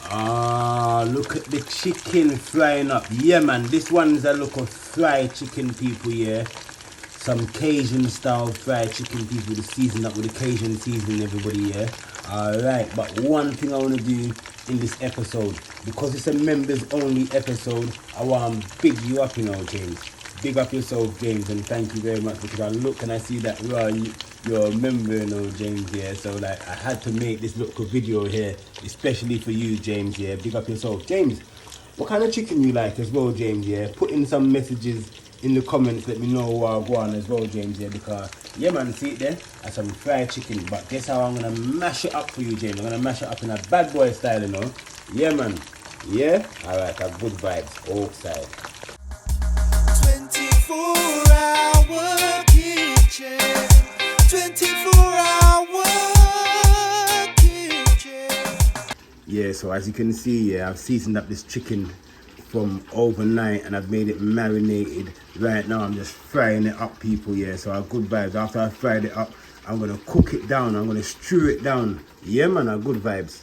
Ah, look at the chicken frying up. Yeah, man, this one's a look of fried chicken, people, yeah. Some Cajun style fried chicken, people, to season up with the Cajun seasoning, everybody, yeah. Alright, but one thing I want to do in this episode, because it's a members only episode, I want to big you up, you know, James. Big up yourself, James, and thank you very much, because I look and I see that you're a member, you know, James, yeah. So like I had to make this little video here, especially for you, James, yeah. Big up yourself. James, what kind of chicken you like as well, James, yeah? Put in some messages in the comments, let me know what I go on as well, James, yeah, because yeah, man, see it there? That's some fried chicken. But guess how I'm gonna mash it up for you, James? I'm gonna mash it up in a bad boy style, you know. Yeah, man. Yeah? Alright, have good vibes all side. 24-hour kitchen. 24-hour kitchen. Yeah, so as you can see, yeah, I've seasoned up this chicken from overnight and I've made it marinated. Right now I'm just frying it up, people, yeah. So I have good vibes. After I fried it up, I'm gonna cook it down. I'm gonna stew it down. Yeah, man, I have good vibes.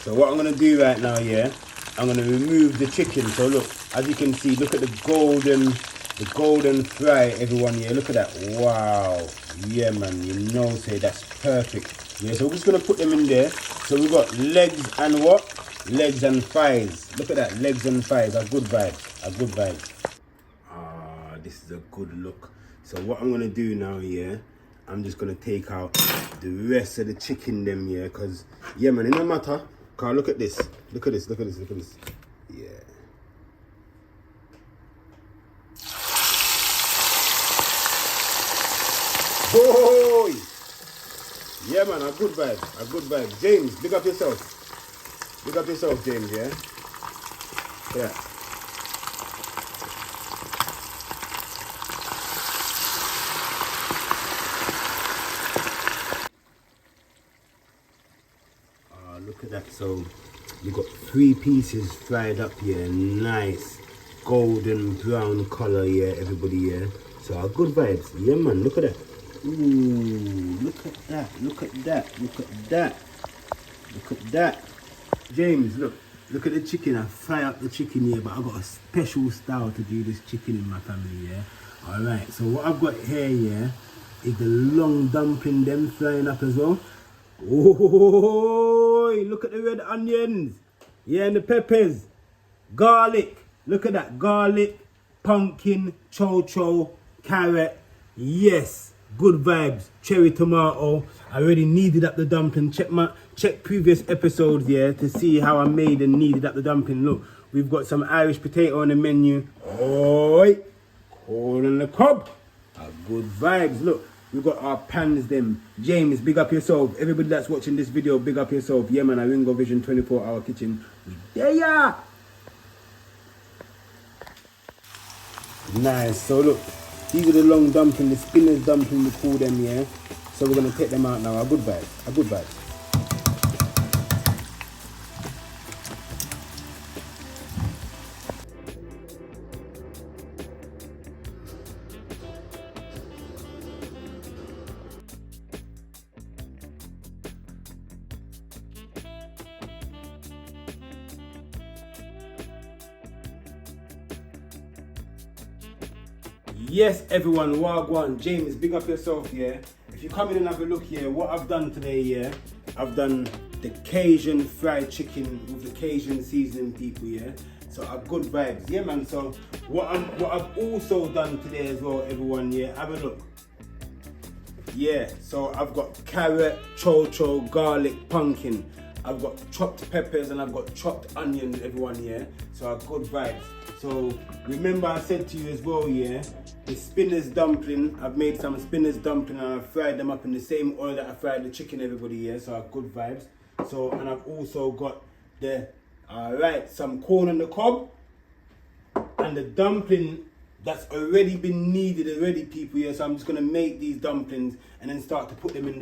So what I'm gonna do right now, yeah, I'm gonna remove the chicken. So look, as you can see, look at the golden fry, everyone, yeah, look at that. Wow. Yeah, man, you know, say that's perfect. Yeah, so we're just gonna put them in there. So we've got legs and what? Legs and thighs. Look at that, legs and thighs. A good vibes. A good vibes. Ah, this is a good look. So what I'm gonna do now, yeah, I'm just gonna take out the rest of the chicken them, yeah, cause yeah, man, it no matter. Cause look at this. Look at this. Look at this. Look at this. Yeah. Boy! Yeah, man, a good vibe. A good vibe. James, big up yourself. Big up yourself, James, yeah? Yeah. Look at that. So, you got 3 pieces fried up here. Nice. Golden brown color, yeah, everybody, yeah? So, good vibes. Yeah, man, look at that. Ooh, look at that. Look at that. Look at that. Look at that. James, look at the chicken. I fry up the chicken here, but I've got a special style to do this chicken in my family, yeah? Alright, so what I've got here, yeah, is the long dumpling, them frying up as well. Oh, look at the red onions. Yeah, and the peppers. Garlic. Look at that. Garlic, pumpkin, cho-cho, carrot. Yes. Good vibes. Cherry tomato. I already kneaded up the dumpling. Check previous episodes, yeah, to see how I made and kneaded up the dumpling. Look, we've got some Irish potato on the menu. Oi, corn on the cob. Good vibes. Look, we've got our pans them. James, big up yourself. Everybody that's watching this video, big up yourself. Yeah, man, I Ringo Vision 24-hour kitchen. We there, yeah. Nice. So look, these are the long dumpling, the spinners dumpling, we call them, yeah. So we're gonna take them out now. A good vibe. A good vibe. Yes, everyone, wagwan. James, big up yourself, yeah. If you come in and have a look here, what I've done today, yeah, I've done the Cajun fried chicken with the Cajun seasoning, people, yeah. So I've good vibes, yeah, man. So what I've also done today as well, everyone, yeah. Have a look. Yeah, so I've got carrot, cho-cho, garlic, pumpkin. I've got chopped peppers and I've got chopped onions, everyone, yeah. So I've good vibes. So remember I said to you as well, yeah, the spinners dumpling, I've made some spinners dumpling and I've fried them up in the same oil that I fried the chicken, everybody, yeah. So I've good vibes. So, and I've also got the, some corn on the cob and the dumpling that's already been kneaded already, people, yeah. So I'm just gonna make these dumplings and then start to put them in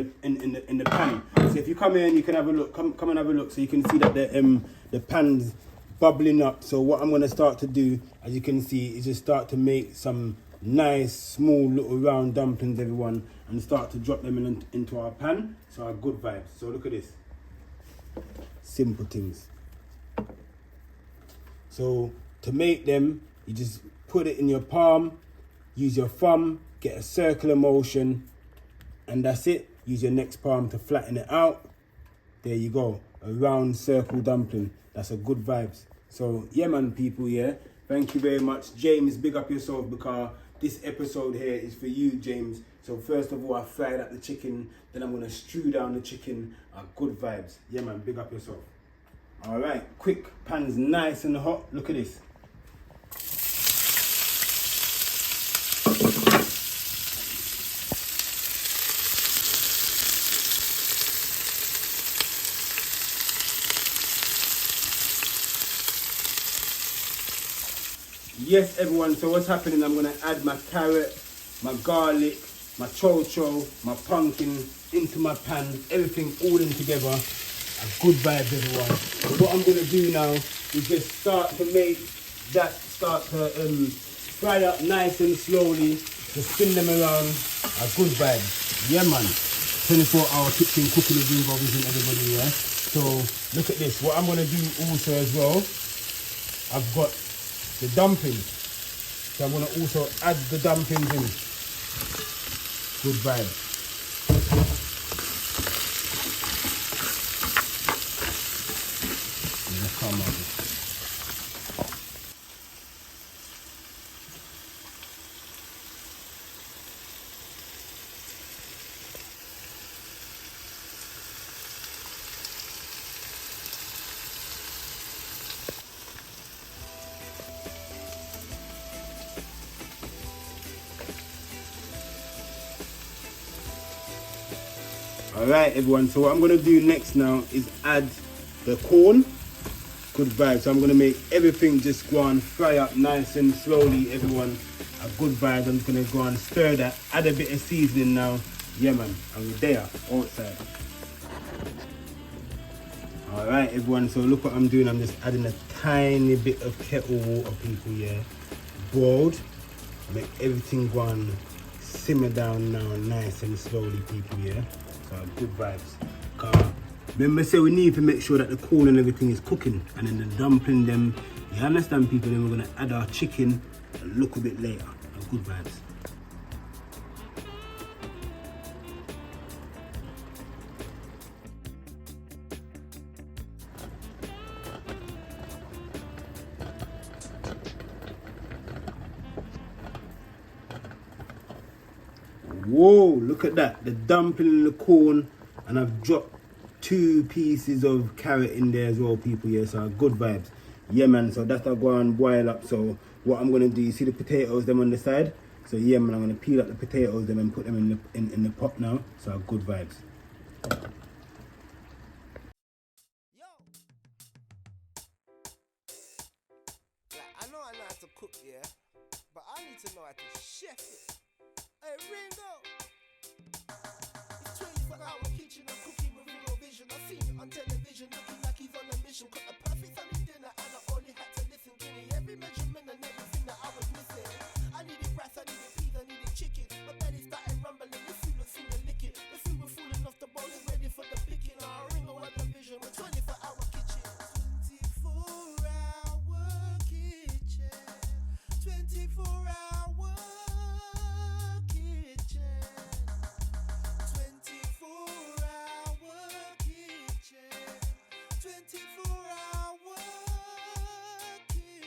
the pan. So if you come here and you can have a look, come and have a look, so you can see that the pan's bubbling up. So what I'm gonna start to do, as you can see, is just start to make some nice small little round dumplings, everyone, and start to drop them into our pan. So our good vibes. So look at this. Simple things. So to make them, you just put it in your palm, use your thumb, get a circular motion, and that's it. Use your next palm to flatten it out. There you go, a round circle dumpling. That's a good vibes. So yeah man people, yeah, thank you very much. James, big up yourself, because this episode here is for you, James. So first of all, I fried up the chicken, then I'm gonna stew down the chicken. Good vibes. Yeah man, big up yourself. All right, quick, pan's nice and hot. Look at this. Yes everyone, so what's happening, I'm gonna add my carrot, my garlic, my chocho, my pumpkin into my pan, everything all in together. A good vibes everyone. So what I'm gonna do now is just start to fry up nice and slowly, to spin them around. A good vibes. Yeah man, 24-hour kitchen cooking with Ringo isn't everybody, yeah? So look at this, what I'm gonna do also as well, I've got the dumplings. So I'm gonna also add the dumplings in. Good vibe. Come on. Alright everyone, so what I'm going to do next now is add the corn. Good vibe. So I'm going to make everything just go and fry up nice and slowly everyone. A good vibe. I'm just going to go and stir that, add a bit of seasoning now. Yeah man, and we're there, outside. Alright everyone, so look what I'm doing. I'm just adding a tiny bit of kettle water, people, yeah. Boiled. Make everything go and simmer down now nice and slowly, people, yeah. So good vibes. Remember, say we need to make sure that the corn and everything is cooking, and then the dumpling them, you understand people, then we're gonna add our chicken a little bit later. Good vibes. Whoa, look at that, the dumpling and the corn, and I've dropped 2 pieces of carrot in there as well, people. Yeah, so good vibes. Yeah man, so that's gonna go and boil up. So what I'm gonna do, you see the potatoes them on the side, so yeah man, I'm gonna peel up the potatoes them and put them in the pot now. So good vibes. Yo. I know how to cook, yeah, but I need to know how to chef it. Hey Ringo, it's 24-hour kitchen, I'm cooking with Ringo vision. I seen it on television, looking like he's on a mission. Cook a perfect Sunday dinner and I only had to listen. Give me every measurement and everything that I was missing. I needed rice, I needed peas, I needed chicken. My belly started rumbling, the food was finger licking. The food was falling off the bowl, it's ready for the picking. Ringo had the vision, with 24-hour kitchen. 24-hour kitchen, 24-hour kitchen, 24-hour kitchen, 24-hour kitchen.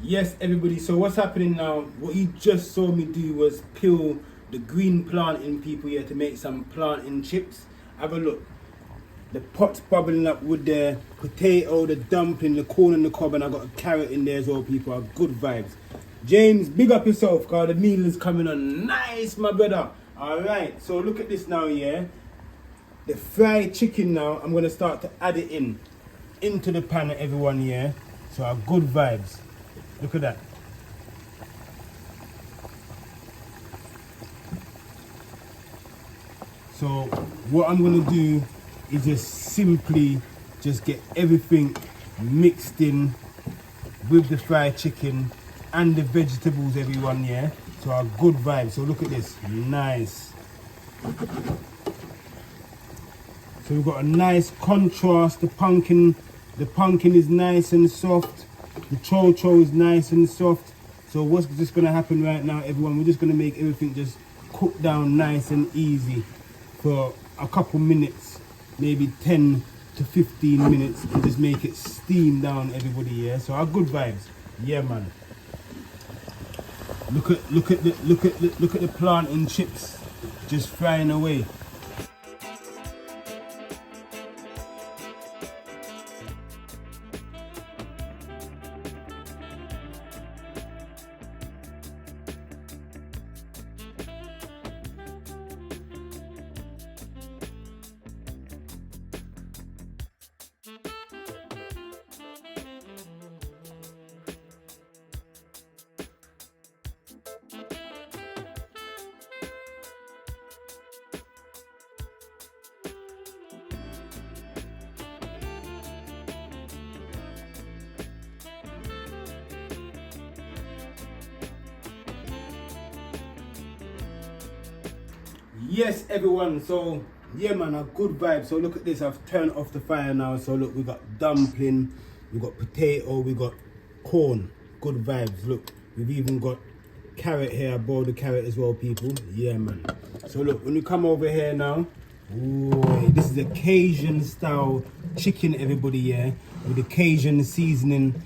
Yes everybody, so what's happening now, what you just saw me do was peel the green plantain, people, here to make some plantain chips. Have a look. The pot's bubbling up with the potato, the dumpling, the corn and the cob, and I got a carrot in there as well, people. Are good vibes. James, big up yourself, cause the meal is coming on nice, my brother. Alright, so look at this now, yeah. The fried chicken now, I'm gonna start to add it into the pan, everyone, yeah. So our good vibes. Look at that. So what I'm gonna do is just simply just get everything mixed in with the fried chicken and the vegetables, everyone, yeah. So our good vibes. So look at this, nice. So we've got a nice contrast. The pumpkin is nice and soft. The cho-cho is nice and soft. So what's just gonna happen right now, everyone? We're just gonna make everything just cook down nice and easy for a couple minutes, maybe 10 to 15 minutes, and just make it steam down, everybody. Yeah. So our good vibes. Yeah, man. Look at the plantain chips just frying away. Yes, everyone, so yeah, man, a good vibe. So look at this, I've turned off the fire now. So look, we got dumpling, we got potato, we got corn. Good vibes. Look, we've even got carrot here. I boiled the carrot as well, people. Yeah, man. So look, when you come over here now, ooh, this is a Cajun style chicken, everybody, yeah, with the Cajun seasoning.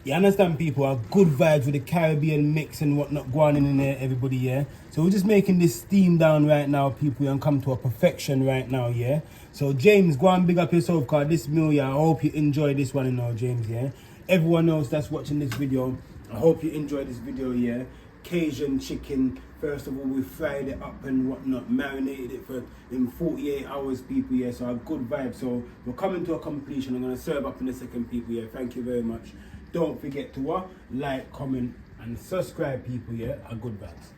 You understand, people? Are good vibes with the Caribbean mix and whatnot going in there, everybody, yeah? So we're just making this steam down right now, people, and come to a perfection right now, yeah? So James, go and big up yourself, cause this meal, yeah, I hope you enjoy this one, you know, James, yeah? Everyone else that's watching this video, I hope you enjoy this video, yeah? Cajun chicken, first of all, we fried it up and whatnot, marinated it for in 48 hours, people, yeah? So a good vibe. So we're coming to a completion. I'm gonna serve up in a second, people, yeah? Thank you very much. Don't forget to like, comment, and subscribe, people, yeah? A good vibes.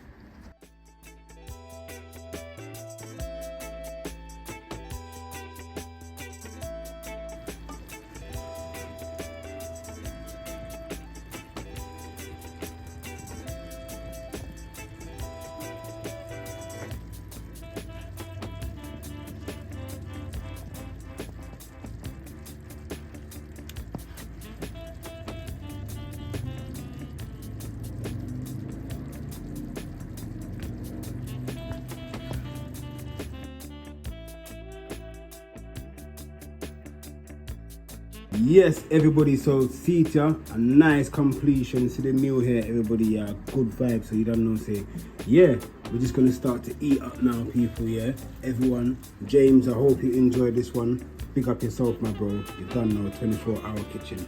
Yes, everybody, so see it, yeah, a nice completion to the meal here, everybody, yeah, good vibe. So you don't know, say, yeah, we're just gonna start to eat up now, people, yeah. Everyone, James, I hope you enjoyed this one. Big up yourself, my bro. You done now, 24-hour kitchen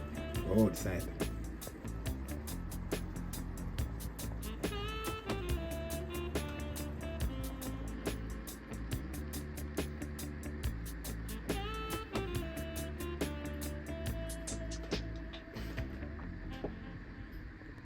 outside.